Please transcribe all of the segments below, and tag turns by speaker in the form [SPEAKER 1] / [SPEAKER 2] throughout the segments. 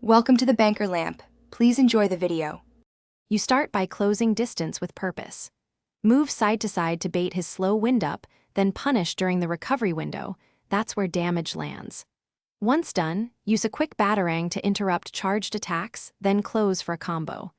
[SPEAKER 1] Welcome to the Banker Lamp. Please enjoy the video.
[SPEAKER 2] You start by closing distance with purpose. Move side to side to bait his slow wind-up, then punish during the recovery window. That's where damage lands. Once done, use a quick batarang to interrupt charged attacks, then close for a combo.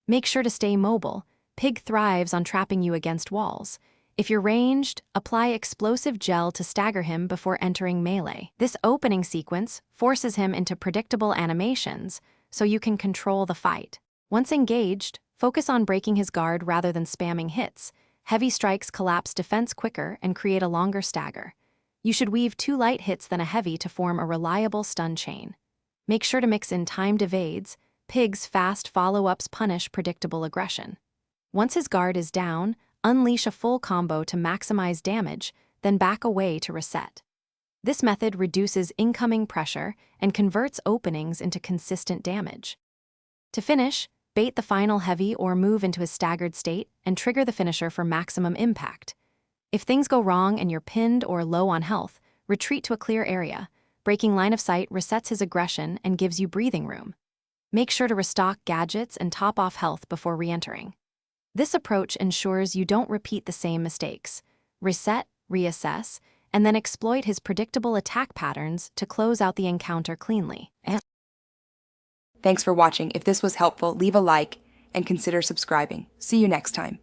[SPEAKER 2] Make sure to stay mobile. Pig thrives on trapping you against walls. If you're ranged, apply explosive gel to stagger him before entering melee. This opening sequence forces him into predictable animations, so you can control the fight. Once engaged, focus on breaking his guard rather than spamming hits. Heavy strikes collapse defense quicker and create a longer stagger. You should weave 2 light hits than a heavy to form a reliable stun chain. Make sure to mix in timed evades. Pig's fast follow-ups punish predictable aggression. Once his guard is down, unleash a full combo to maximize damage, then back away to reset. This method reduces incoming pressure and converts openings into consistent damage. To finish, bait the final heavy or move into his staggered state and trigger the finisher for maximum impact. If things go wrong and you're pinned or low on health, retreat to a clear area. Breaking line of sight resets his aggression and gives you breathing room. Make sure to restock gadgets and top off health before re-entering. This approach ensures you don't repeat the same mistakes. Reset, reassess, and then exploit his predictable attack patterns to close out the encounter cleanly.
[SPEAKER 1] Thanks for watching. If this was helpful, leave a like and consider subscribing. See you next time.